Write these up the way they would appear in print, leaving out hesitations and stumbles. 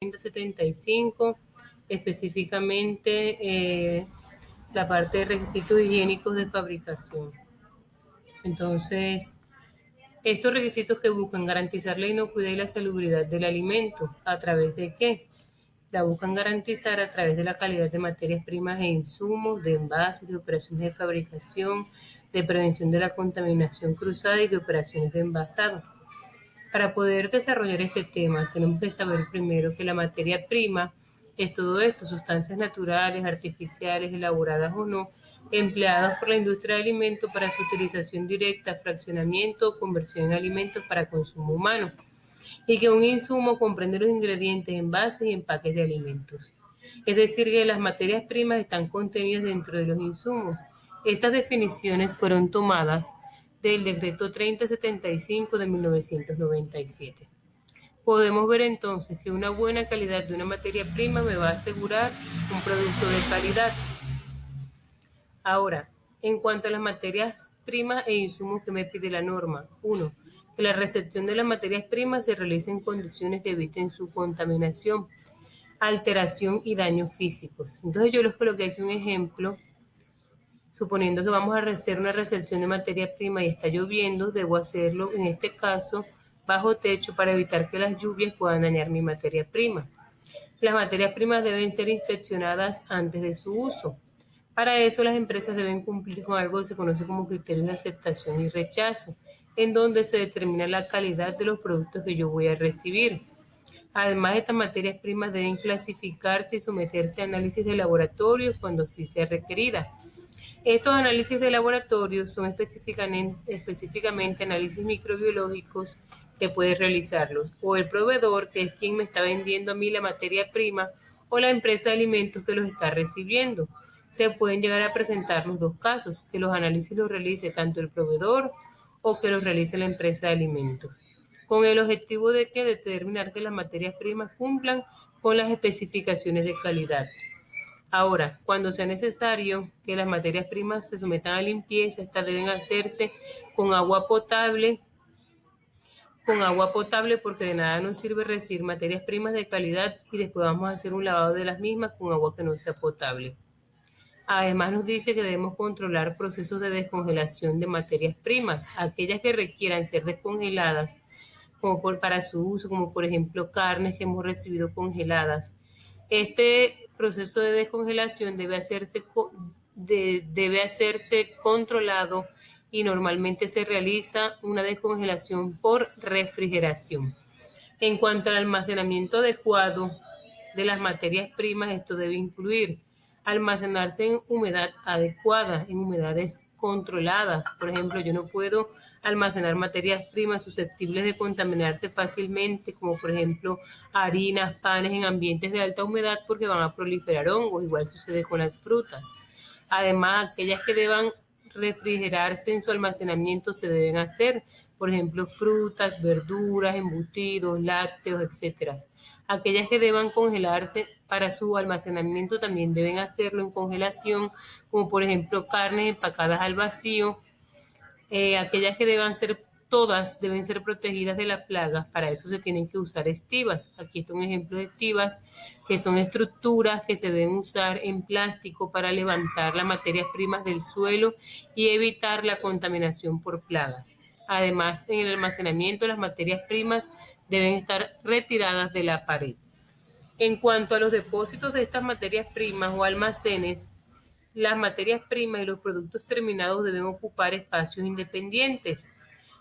3075, específicamente la parte de requisitos higiénicos de fabricación. Entonces, estos requisitos que buscan garantizar la inocuidad y la salubridad del alimento, ¿a través de qué? La buscan garantizar a través de la calidad de materias primas e insumos, de envases, de operaciones de fabricación, de prevención de la contaminación cruzada y de operaciones de envasado. Para poder desarrollar este tema, tenemos que saber primero que la materia prima es todo esto, sustancias naturales, artificiales, elaboradas o no, empleadas por la industria de alimentos para su utilización directa, fraccionamiento o conversión en alimentos para consumo humano, y que un insumo comprende los ingredientes, envases y empaques de alimentos. Es decir, que las materias primas están contenidas dentro de los insumos. Estas definiciones fueron tomadas del Decreto 3075 de 1997. Podemos ver entonces que una buena calidad de una materia prima me va a asegurar un producto de calidad. Ahora, en cuanto a las materias primas e insumos que me pide la norma, 1. Que la recepción de las materias primas se realice en condiciones que eviten su contaminación, alteración y daños físicos. Entonces yo les coloqué aquí un ejemplo. Suponiendo que vamos a hacer una recepción de materia prima y está lloviendo, debo hacerlo en este caso bajo techo para evitar que las lluvias puedan dañar mi materia prima. Las materias primas deben ser inspeccionadas antes de su uso. Para eso las empresas deben cumplir con algo que se conoce como criterios de aceptación y rechazo, en donde se determina la calidad de los productos que yo voy a recibir. Además, estas materias primas deben clasificarse y someterse a análisis de laboratorio cuando sí sea requerida. Estos análisis de laboratorio son específicamente análisis microbiológicos que puede realizarlos o el proveedor, que es quien me está vendiendo a mí la materia prima, o la empresa de alimentos que los está recibiendo. Se pueden llegar a presentar los dos casos, que los análisis los realice tanto el proveedor o que los realice la empresa de alimentos, con el objetivo de que determinar que las materias primas cumplan con las especificaciones de calidad. Ahora, cuando sea necesario que las materias primas se sometan a limpieza, estas deben hacerse con agua potable, porque de nada nos sirve recibir materias primas de calidad y después vamos a hacer un lavado de las mismas con agua que no sea potable. Además nos dice que debemos controlar procesos de descongelación de materias primas, aquellas que requieran ser descongeladas para su uso, como por ejemplo carnes que hemos recibido congeladas. Este proceso de descongelación debe hacerse controlado y normalmente se realiza una descongelación por refrigeración. En cuanto al almacenamiento adecuado de las materias primas, esto debe incluir almacenarse en humedad adecuada, en humedades controladas. Por ejemplo, yo no puedo almacenar materias primas susceptibles de contaminarse fácilmente, como por ejemplo harinas, panes en ambientes de alta humedad porque van a proliferar hongos. Igual sucede con las frutas. Además, aquellas que deban refrigerarse en su almacenamiento se deben hacer, por ejemplo, frutas, verduras, embutidos, lácteos, etc. Aquellas que deban congelarse para su almacenamiento también deben hacerlo en congelación, como por ejemplo carnes empacadas al vacío. Aquellas que todas deben ser protegidas de las plagas. Para eso se tienen que usar estivas. Aquí está un ejemplo de estivas, que son estructuras que se deben usar en plástico para levantar las materias primas del suelo y evitar la contaminación por plagas. Además, en el almacenamiento, las materias primas deben estar retiradas de la pared. En cuanto a los depósitos de estas materias primas o almacenes, las materias primas y los productos terminados deben ocupar espacios independientes.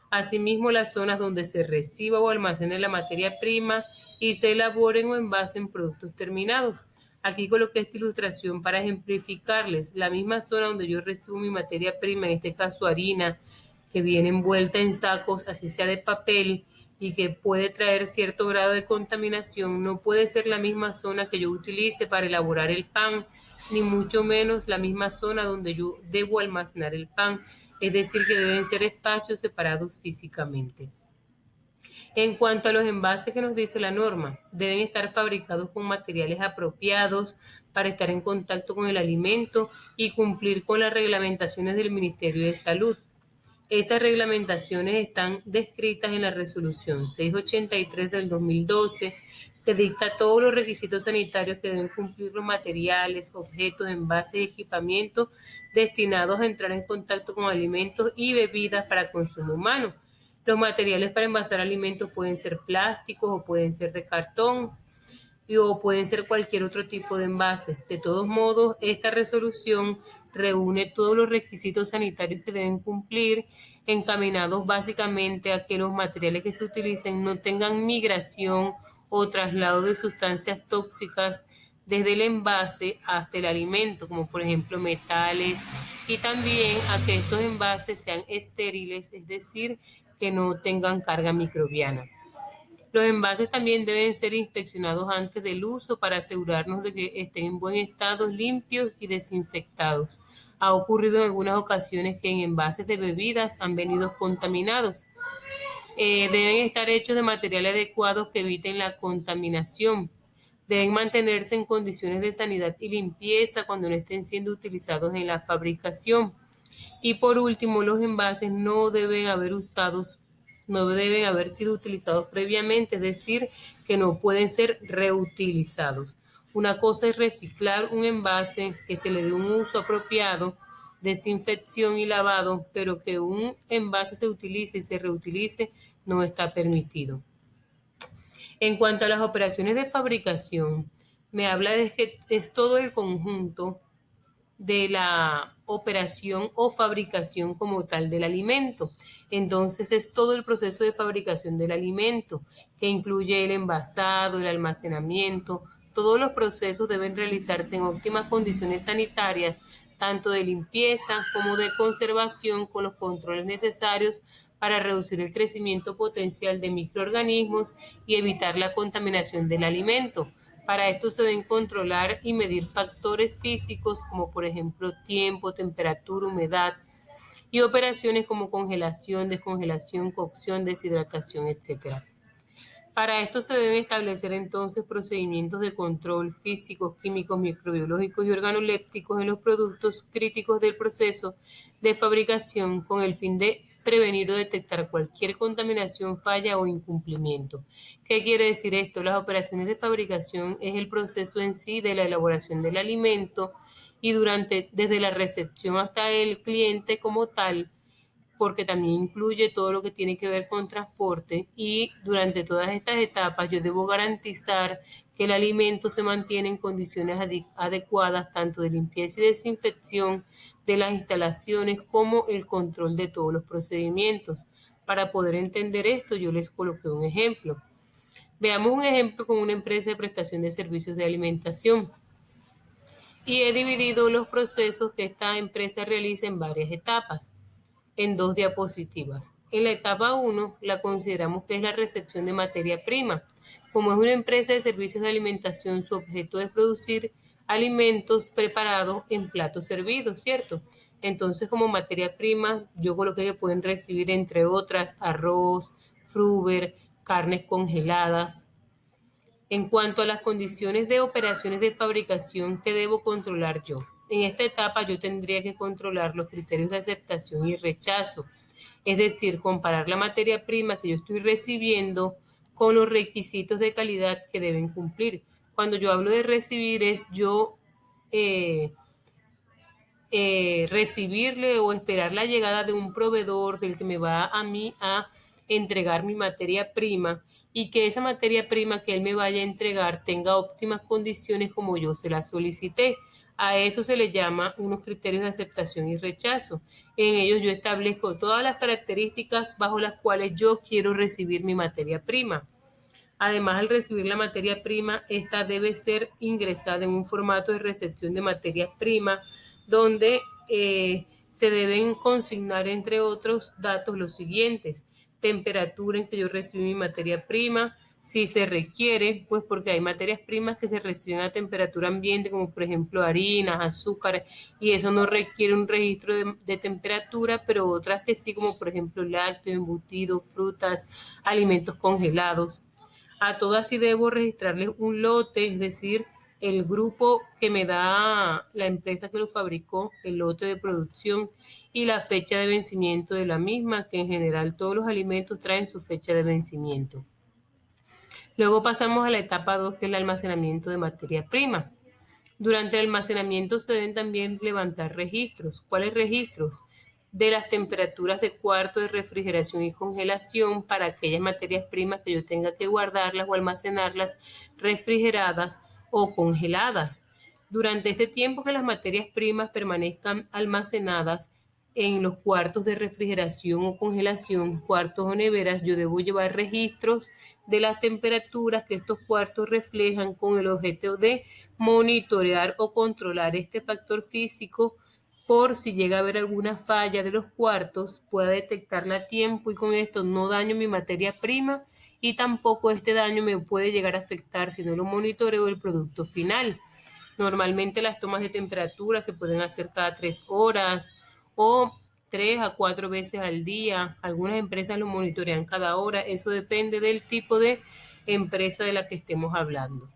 Asimismo, las zonas donde se reciba o almacene la materia prima y se elaboren o envasen productos terminados. Aquí coloqué esta ilustración para ejemplificarles la misma zona donde yo recibo mi materia prima, en este caso harina, que viene envuelta en sacos, así sea de papel, y que puede traer cierto grado de contaminación. No puede ser la misma zona que yo utilice para elaborar el pan, ni mucho menos la misma zona donde yo debo almacenar el pan. Es decir, que deben ser espacios separados físicamente. En cuanto a los envases que nos dice la norma, deben estar fabricados con materiales apropiados para estar en contacto con el alimento y cumplir con las reglamentaciones del Ministerio de Salud. Esas reglamentaciones están descritas en la resolución 683 del 2012, que dicta todos los requisitos sanitarios que deben cumplir los materiales, objetos, envases y equipamientos destinados a entrar en contacto con alimentos y bebidas para consumo humano. Los materiales para envasar alimentos pueden ser plásticos o pueden ser de cartón o pueden ser cualquier otro tipo de envase. De todos modos, esta resolución reúne todos los requisitos sanitarios que deben cumplir, encaminados básicamente a que los materiales que se utilicen no tengan migración o traslado de sustancias tóxicas desde el envase hasta el alimento, como por ejemplo metales, y también a que estos envases sean estériles, es decir, que no tengan carga microbiana. Los envases también deben ser inspeccionados antes del uso para asegurarnos de que estén en buen estado, limpios y desinfectados. Ha ocurrido en algunas ocasiones que en envases de bebidas han venido contaminados. Deben estar hechos de materiales adecuados que eviten la contaminación. Deben mantenerse en condiciones de sanidad y limpieza cuando no estén siendo utilizados en la fabricación. Y por último, los envases no deben haber sido utilizados previamente, es decir, que no pueden ser reutilizados. Una cosa es reciclar un envase, que se le dé un uso apropiado, desinfección y lavado, pero que un envase se utilice y se reutilice no está permitido. En cuanto a las operaciones de fabricación, me habla de que es todo el conjunto de la operación o fabricación como tal del alimento. Entonces es todo el proceso de fabricación del alimento, que incluye el envasado, el almacenamiento. Todos los procesos deben realizarse en óptimas condiciones sanitarias, tanto de limpieza como de conservación, con los controles necesarios para reducir el crecimiento potencial de microorganismos y evitar la contaminación del alimento. Para esto se deben controlar y medir factores físicos como por ejemplo tiempo, temperatura, humedad y operaciones como congelación, descongelación, cocción, deshidratación, etc. Para esto se deben establecer entonces procedimientos de control físicos, químicos, microbiológicos y organolépticos en los productos críticos del proceso de fabricación con el fin de prevenir o detectar cualquier contaminación, falla o incumplimiento. ¿Qué quiere decir esto? Las operaciones de fabricación es el proceso en sí de la elaboración del alimento y desde la recepción hasta el cliente como tal, porque también incluye todo lo que tiene que ver con transporte, y durante todas estas etapas yo debo garantizar que el alimento se mantiene en condiciones adecuadas tanto de limpieza y desinfección de las instalaciones como el control de todos los procedimientos. Para poder entender esto, yo les coloqué un ejemplo. Veamos un ejemplo con una empresa de prestación de servicios de alimentación. Y he dividido los procesos que esta empresa realiza en varias etapas en dos diapositivas. En la etapa 1 la consideramos que es la recepción de materia prima. Como es una empresa de servicios de alimentación, su objeto es producir alimentos preparados en platos servidos, ¿cierto? Entonces, como materia prima, yo coloqué que pueden recibir, entre otras, arroz, fruver, carnes congeladas. En cuanto a las condiciones de operaciones de fabricación que debo controlar yo, en esta etapa yo tendría que controlar los criterios de aceptación y rechazo, es decir, comparar la materia prima que yo estoy recibiendo con los requisitos de calidad que deben cumplir. Cuando yo hablo de recibir es yo eh, recibirle o esperar la llegada de un proveedor del que me va a mí a entregar mi materia prima, y que esa materia prima que él me vaya a entregar tenga óptimas condiciones como yo se la solicité. A eso se le llama unos criterios de aceptación y rechazo. En ellos yo establezco todas las características bajo las cuales yo quiero recibir mi materia prima. Además, al recibir la materia prima, esta debe ser ingresada en un formato de recepción de materia prima, donde se deben consignar, entre otros datos, los siguientes: temperatura en que yo recibí mi materia prima, si se requiere, pues porque hay materias primas que se reciben a temperatura ambiente, como por ejemplo harinas, azúcares, y eso no requiere un registro de temperatura, pero otras que sí, como por ejemplo lácteos, embutidos, frutas, alimentos congelados. A todas sí debo registrarles un lote, es decir, el grupo que me da la empresa que lo fabricó, el lote de producción y la fecha de vencimiento de la misma, que en general todos los alimentos traen su fecha de vencimiento. Luego pasamos a la etapa 2, que es el almacenamiento de materia prima. Durante el almacenamiento se deben también levantar registros. ¿Cuáles registros? De las temperaturas de cuarto de refrigeración y congelación para aquellas materias primas que yo tenga que guardarlas o almacenarlas refrigeradas o congeladas. Durante este tiempo que las materias primas permanezcan almacenadas en los cuartos de refrigeración o congelación, cuartos o neveras, yo debo llevar registros de las temperaturas que estos cuartos reflejan con el objeto de monitorear o controlar este factor físico por si llega a haber alguna falla de los cuartos, pueda detectarla a tiempo y con esto no daño mi materia prima y tampoco este daño me puede llegar a afectar si no lo monitoreo el producto final. Normalmente las tomas de temperatura se pueden hacer cada 3 horas o 3 a 4 veces al día. Algunas empresas lo monitorean cada hora. Eso depende del tipo de empresa de la que estemos hablando.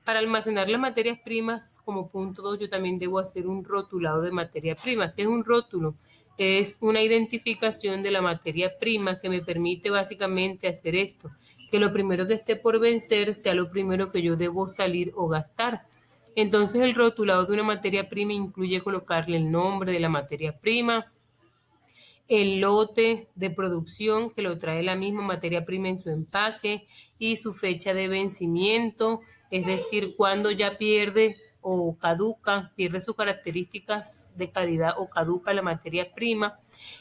Para almacenar las materias primas, como punto 2, yo también debo hacer un rotulado de materia prima. ¿Qué es un rótulo? Es una identificación de la materia prima que me permite básicamente hacer esto, que lo primero que esté por vencer sea lo primero que yo debo salir o gastar. Entonces el rotulado de una materia prima incluye colocarle el nombre de la materia prima, el lote de producción que lo trae la misma materia prima en su empaque y su fecha de vencimiento, es decir, cuando ya pierde o caduca, pierde sus características de calidad o caduca la materia prima.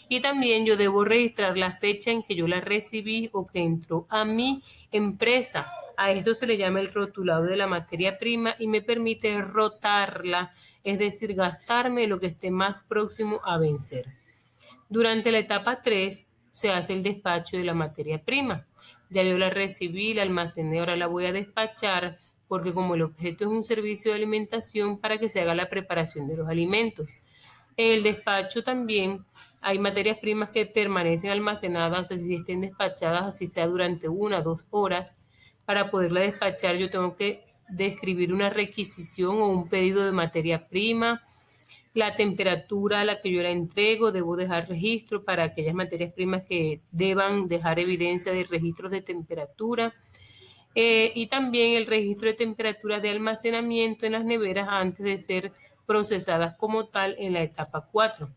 Y también yo debo registrar la fecha en que yo la recibí o que entró a mi empresa. A esto se le llama el rotulado de la materia prima y me permite rotarla, es decir, gastarme lo que esté más próximo a vencer. Durante la etapa 3 se hace el despacho de la materia prima. Ya yo la recibí, la almacené, ahora la voy a despachar porque como el objeto es un servicio de alimentación para que se haga la preparación de los alimentos. En el despacho también hay materias primas que permanecen almacenadas, así estén despachadas, así sea durante 1 o 2 horas. Para poderla despachar yo tengo que describir una requisición o un pedido de materia prima, la temperatura a la que yo la entrego, debo dejar registro para aquellas materias primas que deban dejar evidencia de registros de temperatura y también el registro de temperatura de almacenamiento en las neveras antes de ser procesadas como tal en la etapa 4.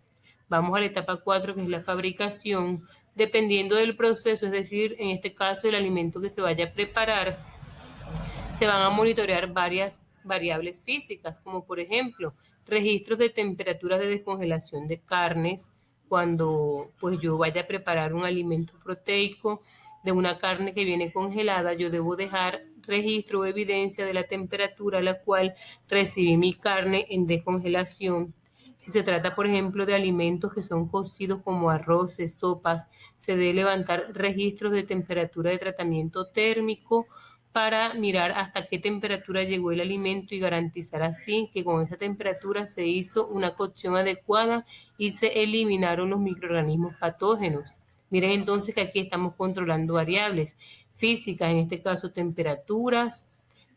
Vamos a la etapa 4, que es la fabricación. Dependiendo del proceso, es decir, en este caso el alimento que se vaya a preparar, se van a monitorear varias variables físicas, como por ejemplo registros de temperaturas de descongelación de carnes, cuando pues yo vaya a preparar un alimento proteico de una carne que viene congelada, yo debo dejar registro o evidencia de la temperatura a la cual recibí mi carne en descongelación. Si se trata, por ejemplo, de alimentos que son cocidos como arroces, sopas, se debe levantar registros de temperatura de tratamiento térmico para mirar hasta qué temperatura llegó el alimento y garantizar así que con esa temperatura se hizo una cocción adecuada y se eliminaron los microorganismos patógenos. Miren entonces que aquí estamos controlando variables físicas, en este caso temperaturas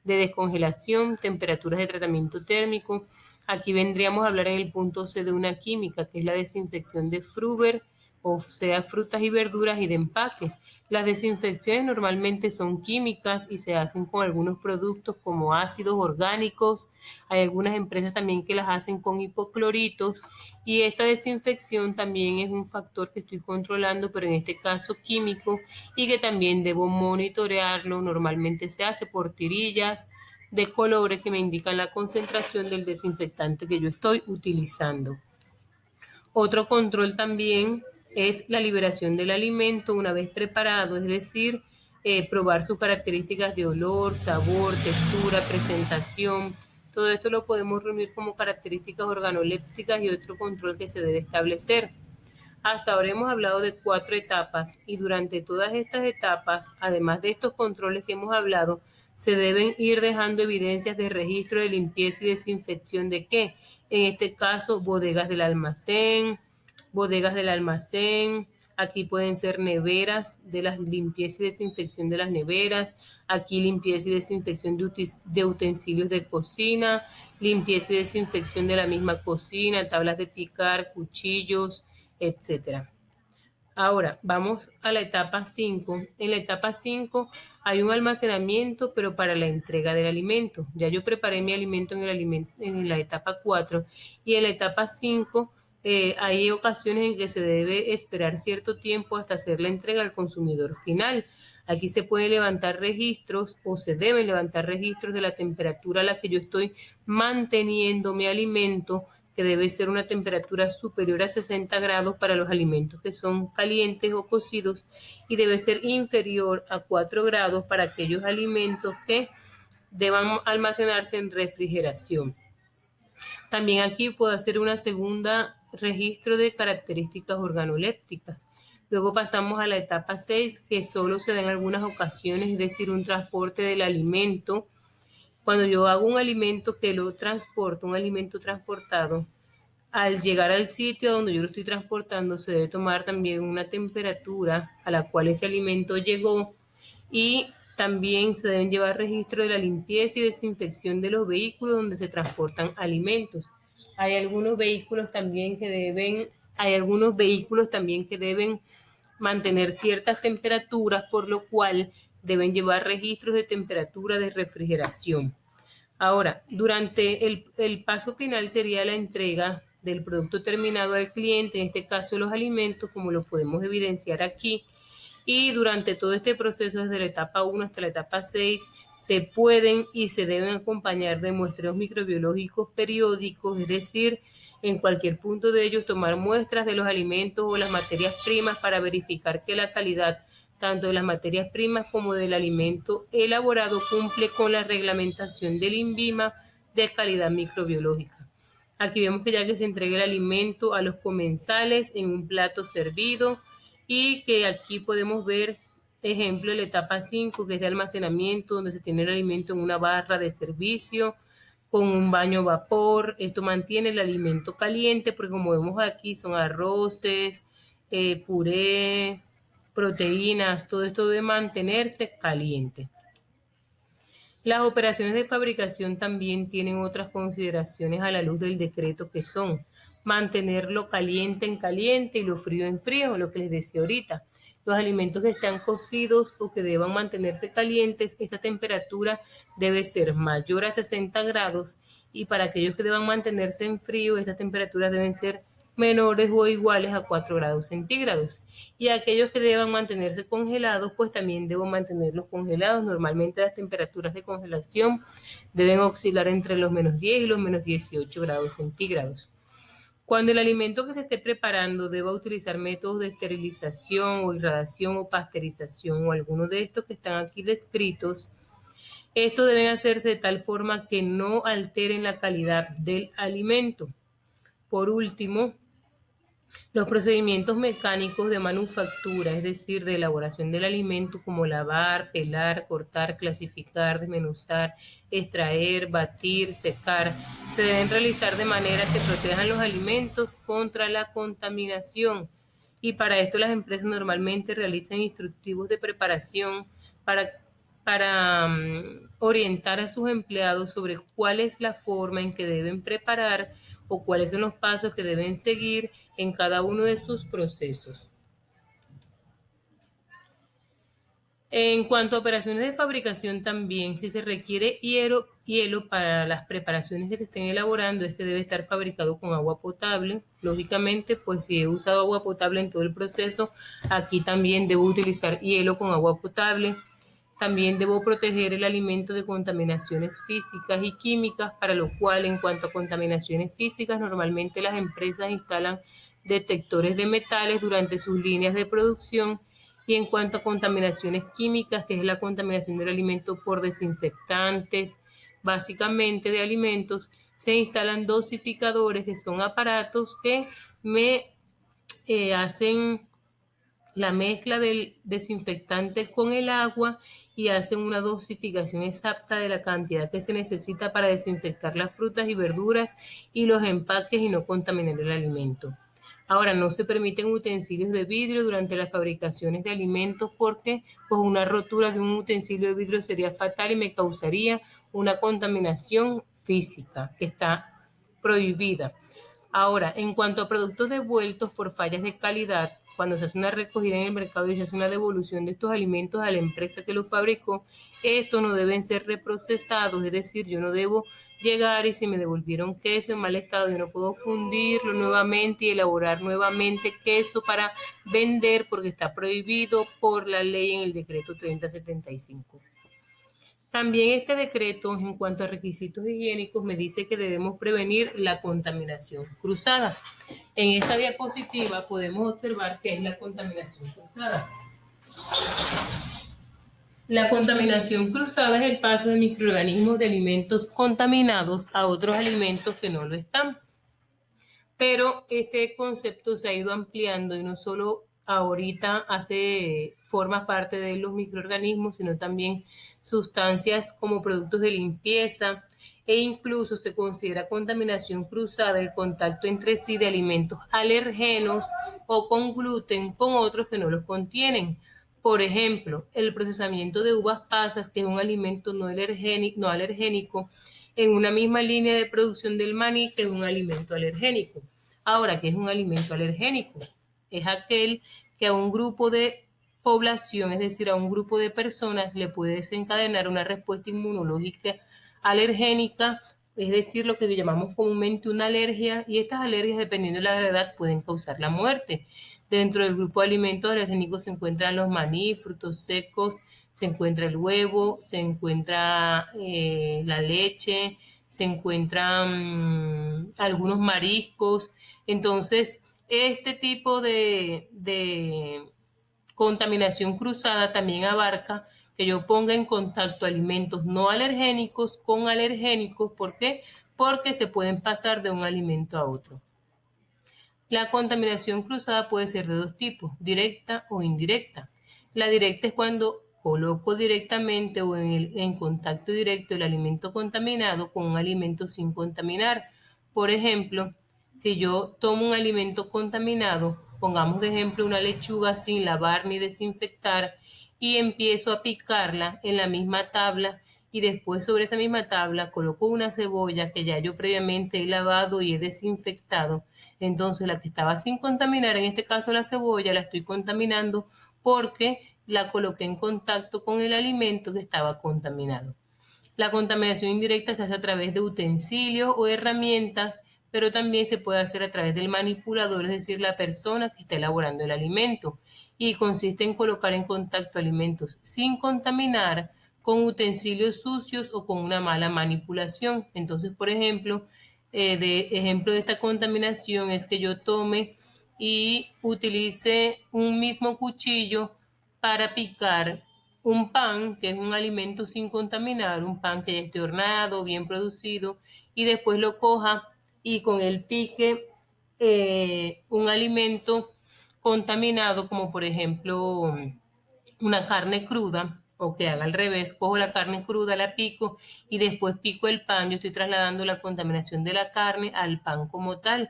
de descongelación, temperaturas de tratamiento térmico. Aquí vendríamos a hablar en el punto C de una química, que es la desinfección de Fruber, o sea, frutas y verduras y de empaques. Las desinfecciones normalmente son químicas y se hacen con algunos productos como ácidos orgánicos. Hay algunas empresas también que las hacen con hipocloritos y esta desinfección también es un factor que estoy controlando, pero en este caso químico y que también debo monitorearlo. Normalmente se hace por tirillas de colores que me indican la concentración del desinfectante que yo estoy utilizando. Otro control también es la liberación del alimento una vez preparado, es decir, probar sus características de olor, sabor, textura, presentación. Todo esto lo podemos reunir como características organolépticas y otro control que se debe establecer. Hasta ahora hemos hablado de 4 etapas y durante todas estas etapas, además de estos controles que hemos hablado, se deben ir dejando evidencias de registro de limpieza y desinfección de qué. En este caso, bodegas del almacén, aquí pueden ser neveras, de la limpieza y desinfección de las neveras, aquí limpieza y desinfección de utensilios de cocina, limpieza y desinfección de la misma cocina, tablas de picar, cuchillos, etcétera. Ahora, vamos a la etapa 5. En la etapa 5 hay un almacenamiento, pero para la entrega del alimento. Ya yo preparé mi alimento en la etapa 4 y en la etapa 5 hay ocasiones en que se debe esperar cierto tiempo hasta hacer la entrega al consumidor final. Aquí se pueden levantar registros o se deben levantar registros de la temperatura a la que yo estoy manteniendo mi alimento, que debe ser una temperatura superior a 60 grados para los alimentos que son calientes o cocidos y debe ser inferior a 4 grados para aquellos alimentos que deban almacenarse en refrigeración. También aquí puedo hacer una segunda registro de características organolépticas. Luego pasamos a la etapa 6, que solo se da en algunas ocasiones, es decir, un transporte del alimento. Cuando yo hago un alimento que lo transporto, un alimento transportado, al llegar al sitio donde yo lo estoy transportando, se debe tomar también una temperatura a la cual ese alimento llegó y también se deben llevar registro de la limpieza y desinfección de los vehículos donde se transportan alimentos. Hay algunos vehículos también que deben mantener ciertas temperaturas, por lo cual deben llevar registros de temperatura de refrigeración. Ahora, durante el paso final sería la entrega del producto terminado al cliente, en este caso los alimentos, como lo podemos evidenciar aquí. Y durante todo este proceso, desde la etapa 1 hasta la etapa 6, se pueden y se deben acompañar de muestreos microbiológicos periódicos, es decir, en cualquier punto de ellos tomar muestras de los alimentos o las materias primas para verificar que la calidad tanto de las materias primas como del alimento elaborado cumple con la reglamentación del INVIMA de calidad microbiológica. Aquí vemos que ya que se entrega el alimento a los comensales en un plato servido y que aquí podemos ver ejemplo de la etapa 5, que es de almacenamiento, donde se tiene el alimento en una barra de servicio con un baño vapor. Esto mantiene el alimento caliente porque como vemos aquí son arroces, puré, proteínas, todo esto debe mantenerse caliente. Las operaciones de fabricación también tienen otras consideraciones a la luz del decreto, que son mantenerlo caliente en caliente y lo frío en frío, lo que les decía ahorita. Los alimentos que sean cocidos o que deban mantenerse calientes, esta temperatura debe ser mayor a 60 grados y para aquellos que deban mantenerse en frío, estas temperaturas deben ser menores o iguales a 4 grados centígrados. Y aquellos que deban mantenerse congelados, pues también debo mantenerlos congelados. Normalmente las temperaturas de congelación deben oscilar entre los menos 10 y los menos 18 grados centígrados. Cuando el alimento que se esté preparando deba utilizar métodos de esterilización o irradiación o pasteurización o alguno de estos que están aquí descritos, estos deben hacerse de tal forma que no alteren la calidad del alimento. Por último, los procedimientos mecánicos de manufactura, es decir, de elaboración del alimento, como lavar, pelar, cortar, clasificar, desmenuzar, extraer, batir, secar, se deben realizar de manera que protejan los alimentos contra la contaminación. Y para esto las empresas normalmente realizan instructivos de preparación para orientar a sus empleados sobre cuál es la forma en que deben preparar o cuáles son los pasos que deben seguir en cada uno de sus procesos. En cuanto a operaciones de fabricación también, si se requiere hielo para las preparaciones que se estén elaborando, este debe estar fabricado con agua potable. Lógicamente, pues si he usado agua potable en todo el proceso, aquí también debo utilizar hielo con agua potable. También debo proteger el alimento de contaminaciones físicas y químicas, para lo cual, en cuanto a contaminaciones físicas, normalmente las empresas instalan detectores de metales durante sus líneas de producción. Y en cuanto a contaminaciones químicas, que es la contaminación del alimento por desinfectantes, básicamente de alimentos, se instalan dosificadores, que son aparatos que me hacen la mezcla del desinfectante con el agua y hacen una dosificación exacta de la cantidad que se necesita para desinfectar las frutas y verduras y los empaques y no contaminar el alimento. Ahora, no se permiten utensilios de vidrio durante las fabricaciones de alimentos porque pues, una rotura de un utensilio de vidrio sería fatal y me causaría una contaminación física que está prohibida. Ahora, en cuanto a productos devueltos por fallas de calidad, cuando se hace una recogida en el mercado y se hace una devolución de estos alimentos a la empresa que los fabricó, estos no deben ser reprocesados, es decir, yo no debo llegar y si me devolvieron queso en mal estado, yo no puedo fundirlo nuevamente y elaborar nuevamente queso para vender porque está prohibido por la ley en el decreto 3075. También este decreto, en cuanto a requisitos higiénicos, me dice que debemos prevenir la contaminación cruzada. En esta diapositiva podemos observar qué es la contaminación cruzada. La contaminación cruzada es el paso de microorganismos de alimentos contaminados a otros alimentos que no lo están. Pero este concepto se ha ido ampliando y no solo ahorita forma parte de los microorganismos, sino también sustancias como productos de limpieza e incluso se considera contaminación cruzada el contacto entre sí de alimentos alergenos o con gluten con otros que no los contienen. Por ejemplo, el procesamiento de uvas pasas, que es un alimento no alergénico, en una misma línea de producción del maní, que es un alimento alergénico. Ahora, ¿qué es un alimento alergénico? Es aquel que a un grupo de población, es decir, a un grupo de personas, le puede desencadenar una respuesta inmunológica alergénica, es decir, lo que llamamos comúnmente una alergia, y estas alergias, dependiendo de la gravedad, pueden causar la muerte. Dentro del grupo de alimentos alergénicos se encuentran los maní, frutos secos, se encuentra el huevo, se encuentra la leche, se encuentran algunos mariscos. Entonces, este tipo de contaminación cruzada también abarca que yo ponga en contacto alimentos no alergénicos con alergénicos. ¿Por qué? Porque se pueden pasar de un alimento a otro. La contaminación cruzada puede ser de dos tipos, directa o indirecta. La directa es cuando coloco directamente o en contacto directo el alimento contaminado con un alimento sin contaminar. Por ejemplo, si yo tomo un alimento contaminado, pongamos de ejemplo una lechuga sin lavar ni desinfectar y empiezo a picarla en la misma tabla y después sobre esa misma tabla coloco una cebolla que ya yo previamente he lavado y he desinfectado. Entonces la que estaba sin contaminar, en este caso la cebolla, la estoy contaminando porque la coloqué en contacto con el alimento que estaba contaminado. La contaminación indirecta se hace a través de utensilios o herramientas, pero también se puede hacer a través del manipulador, es decir, la persona que está elaborando el alimento. Y consiste en colocar en contacto alimentos sin contaminar con utensilios sucios o con una mala manipulación. Entonces, por ejemplo, ejemplo de esta contaminación es que yo tome y utilice un mismo cuchillo para picar un pan, que es un alimento sin contaminar, un pan que ya esté horneado, bien producido, y después lo coja y con el pique un alimento contaminado, como por ejemplo una carne cruda, o que haga al revés, cojo la carne cruda, la pico y después pico el pan, yo estoy trasladando la contaminación de la carne al pan como tal.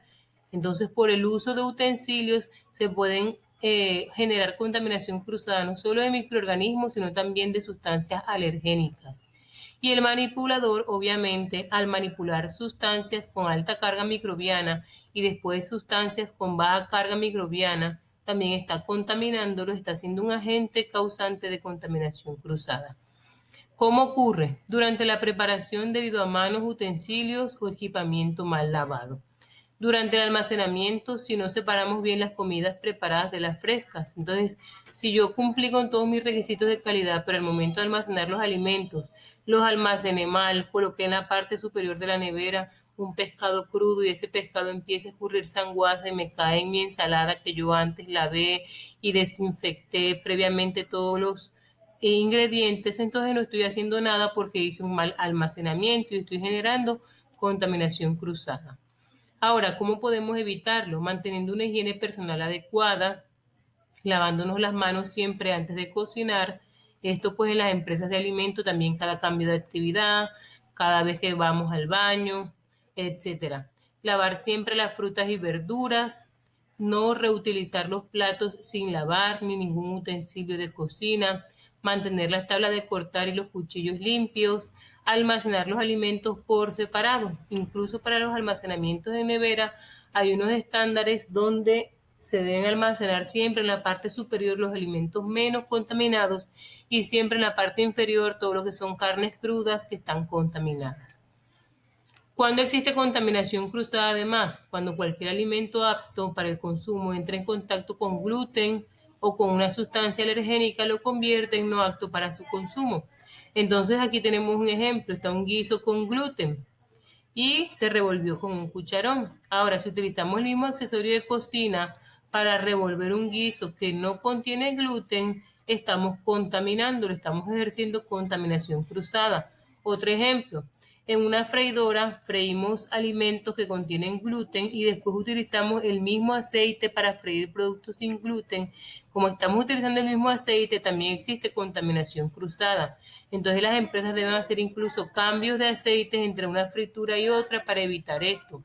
Entonces, por el uso de utensilios se pueden generar contaminación cruzada no solo de microorganismos, sino también de sustancias alergénicas. Y el manipulador, obviamente, al manipular sustancias con alta carga microbiana y después sustancias con baja carga microbiana, también está contaminándolo, está siendo un agente causante de contaminación cruzada. ¿Cómo ocurre? Durante la preparación debido a manos, utensilios o equipamiento mal lavado. Durante el almacenamiento, si no separamos bien las comidas preparadas de las frescas. Entonces, si yo cumplí con todos mis requisitos de calidad, pero al momento de almacenar los alimentos, los almacené mal, coloqué en la parte superior de la nevera un pescado crudo y ese pescado empieza a escurrir sanguaza y me cae en mi ensalada que yo antes lavé y desinfecté previamente todos los ingredientes, entonces no estoy haciendo nada porque hice un mal almacenamiento y estoy generando contaminación cruzada. Ahora, ¿cómo podemos evitarlo? Manteniendo una higiene personal adecuada, lavándonos las manos siempre antes de cocinar. Esto pues en las empresas de alimentos también cada cambio de actividad, cada vez que vamos al baño, etcétera. Lavar siempre las frutas y verduras, no reutilizar los platos sin lavar ni ningún utensilio de cocina, mantener las tablas de cortar y los cuchillos limpios, almacenar los alimentos por separado. Incluso para los almacenamientos en nevera hay unos estándares donde se deben almacenar siempre en la parte superior los alimentos menos contaminados y siempre en la parte inferior todo lo que son carnes crudas que están contaminadas. ¿Cuándo existe contaminación cruzada además? Cuando cualquier alimento apto para el consumo entra en contacto con gluten o con una sustancia alergénica lo convierte en no apto para su consumo. Entonces aquí tenemos un ejemplo, está un guiso con gluten y se revolvió con un cucharón. Ahora, si utilizamos el mismo accesorio de cocina para revolver un guiso que no contiene gluten, estamos contaminando, estamos ejerciendo contaminación cruzada. Otro ejemplo, en una freidora freímos alimentos que contienen gluten y después utilizamos el mismo aceite para freír productos sin gluten. Como estamos utilizando el mismo aceite, también existe contaminación cruzada. Entonces las empresas deben hacer incluso cambios de aceites entre una fritura y otra para evitar esto.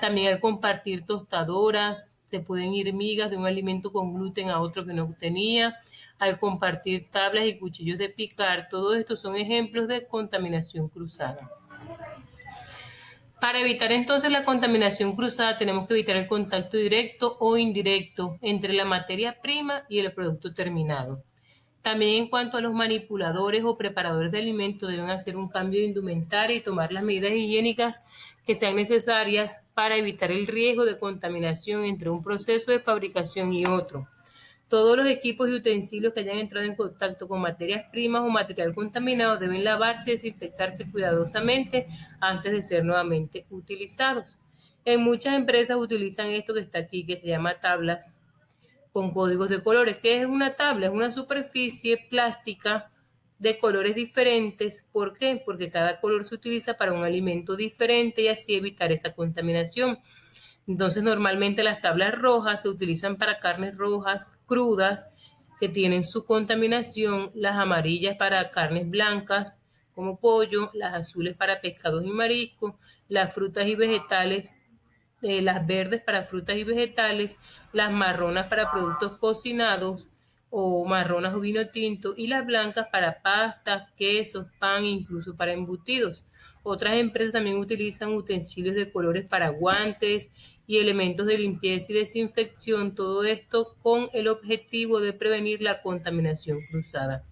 También al compartir tostadoras, se pueden ir migas de un alimento con gluten a otro que no tenía. Al compartir tablas y cuchillos de picar, todos estos son ejemplos de contaminación cruzada. Para evitar entonces la contaminación cruzada tenemos que evitar el contacto directo o indirecto entre la materia prima y el producto terminado. También en cuanto a los manipuladores o preparadores de alimentos deben hacer un cambio de indumentaria y tomar las medidas higiénicas que sean necesarias para evitar el riesgo de contaminación entre un proceso de fabricación y otro. Todos los equipos y utensilios que hayan entrado en contacto con materias primas o material contaminado deben lavarse y desinfectarse cuidadosamente antes de ser nuevamente utilizados. En muchas empresas utilizan esto que está aquí, que se llama tablas con códigos de colores. ¿Qué es una tabla? Es una superficie plástica de colores diferentes. ¿Por qué? Porque cada color se utiliza para un alimento diferente y así evitar esa contaminación. Entonces, normalmente las tablas rojas se utilizan para carnes rojas crudas que tienen su contaminación, las amarillas para carnes blancas como pollo, las azules para pescados y mariscos, las frutas y vegetales, las verdes para frutas y vegetales, las marronas para productos cocinados o marronas o vino tinto y las blancas para pastas, quesos, pan e incluso para embutidos. Otras empresas también utilizan utensilios de colores para guantes y elementos de limpieza y desinfección, todo esto con el objetivo de prevenir la contaminación cruzada.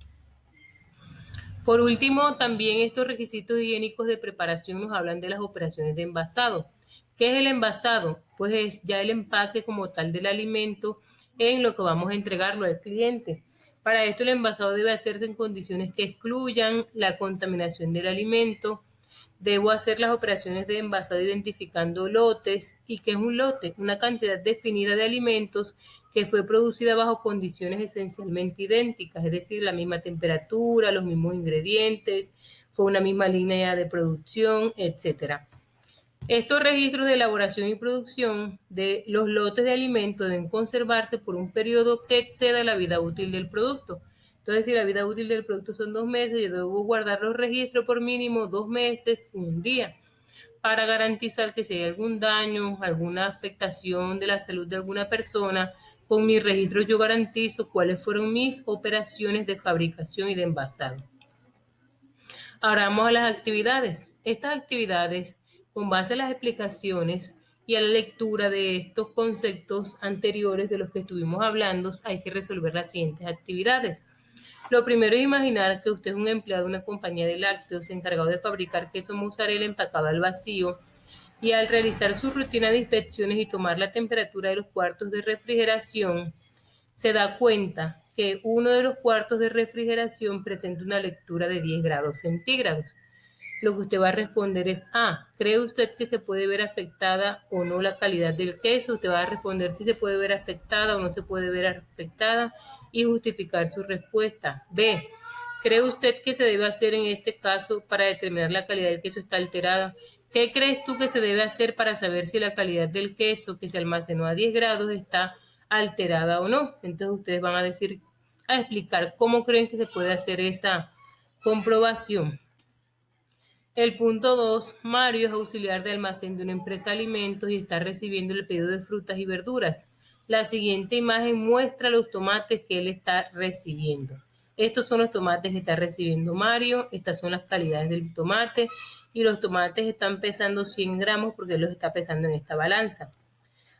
Por último, también estos requisitos higiénicos de preparación nos hablan de las operaciones de envasado. ¿Qué es el envasado? Pues es ya el empaque como tal del alimento en lo que vamos a entregarlo al cliente. Para esto el envasado debe hacerse en condiciones que excluyan la contaminación del alimento. Debo hacer las operaciones de envasado identificando lotes. ¿Y qué es un lote? Una cantidad definida de alimentos que fue producida bajo condiciones esencialmente idénticas, es decir, la misma temperatura, los mismos ingredientes, fue una misma línea de producción, etcétera. Estos registros de elaboración y producción de los lotes de alimentos deben conservarse por un periodo que exceda la vida útil del producto. Entonces, si la vida útil del producto son 2 meses, yo debo guardar los registros por mínimo 2 meses, un día, para garantizar que si hay algún daño, alguna afectación de la salud de alguna persona, con mis registros yo garantizo cuáles fueron mis operaciones de fabricación y de envasado. Ahora vamos a las actividades. Estas actividades, con base a las explicaciones y a la lectura de estos conceptos anteriores de los que estuvimos hablando, hay que resolver las siguientes actividades. Lo primero es imaginar que usted es un empleado de una compañía de lácteos encargado de fabricar queso mozzarella empacado al vacío y al realizar su rutina de inspecciones y tomar la temperatura de los cuartos de refrigeración, se da cuenta que uno de los cuartos de refrigeración presenta una lectura de 10 grados centígrados. Lo que usted va a responder es ¿cree usted que se puede ver afectada o no la calidad del queso? Usted va a responder si se puede ver afectada o no se puede ver afectada y justificar su respuesta. B, ¿cree usted que se debe hacer en este caso para determinar la calidad del queso está alterada? ¿Qué crees tú que se debe hacer para saber si la calidad del queso que se almacenó a 10 grados está alterada o no? Entonces ustedes van a explicar cómo creen que se puede hacer esa comprobación. El punto 2, Mario es auxiliar de almacén de una empresa de alimentos y está recibiendo el pedido de frutas y verduras. La siguiente imagen muestra los tomates que él está recibiendo. Estos son los tomates que está recibiendo Mario, estas son las calidades del tomate y los tomates están pesando 100 gramos porque él los está pesando en esta balanza.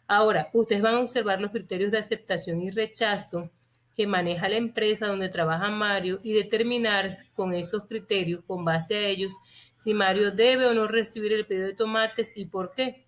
Ahora, ustedes van a observar los criterios de aceptación y rechazo que maneja la empresa donde trabaja Mario y determinar con esos criterios, con base a ellos, si Mario debe o no recibir el pedido de tomates y por qué.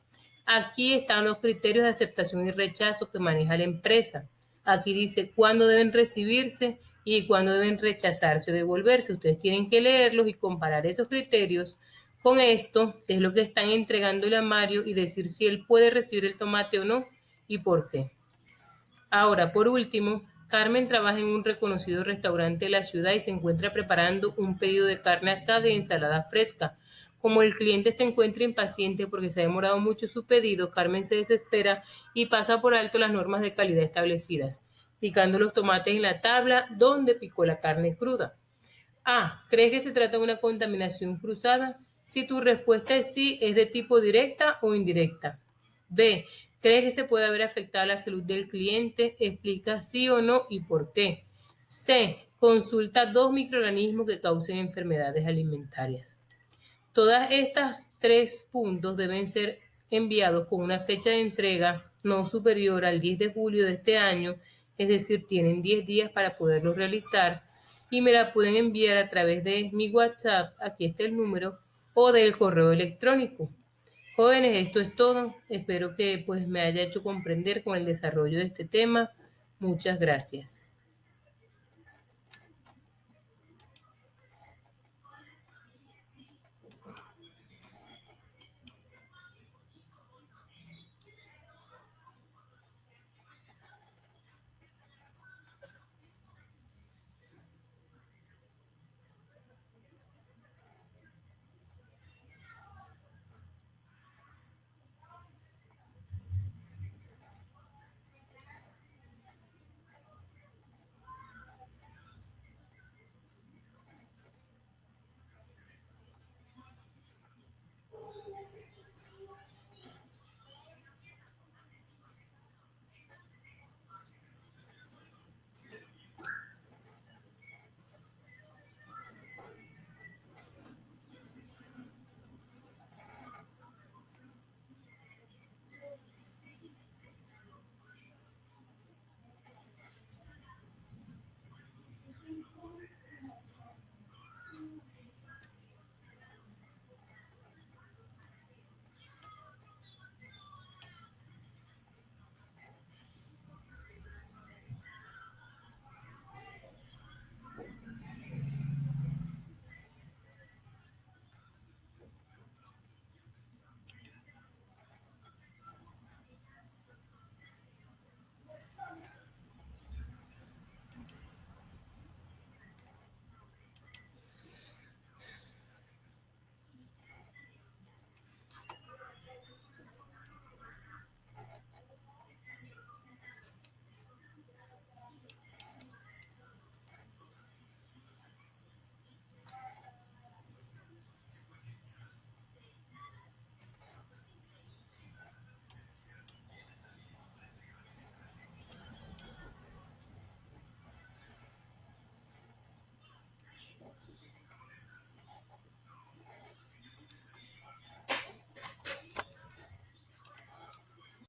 Aquí están los criterios de aceptación y rechazo que maneja la empresa. Aquí dice cuándo deben recibirse y cuándo deben rechazarse o devolverse. Ustedes tienen que leerlos y comparar esos criterios con esto, que es lo que están entregándole a Mario y decir si él puede recibir el tomate o no y por qué. Ahora, por último, Carmen trabaja en un reconocido restaurante de la ciudad y se encuentra preparando un pedido de carne asada y ensalada fresca. Como el cliente se encuentra impaciente porque se ha demorado mucho su pedido, Carmen se desespera y pasa por alto las normas de calidad establecidas, picando los tomates en la tabla donde picó la carne cruda. A. ¿Crees que se trata de una contaminación cruzada? Si tu respuesta es sí, ¿es de tipo directa o indirecta? B. ¿Crees que se puede haber afectado la salud del cliente? Explica sí o no y por qué. C. Consulta 2 microorganismos que causen enfermedades alimentarias. Todas estas 3 puntos deben ser enviados con una fecha de entrega no superior al 10 de julio de este año, es decir, tienen 10 días para poderlo realizar y me la pueden enviar a través de mi WhatsApp, aquí está el número, o del correo electrónico. Jóvenes, esto es todo. Espero que pues me haya hecho comprender con el desarrollo de este tema. Muchas gracias.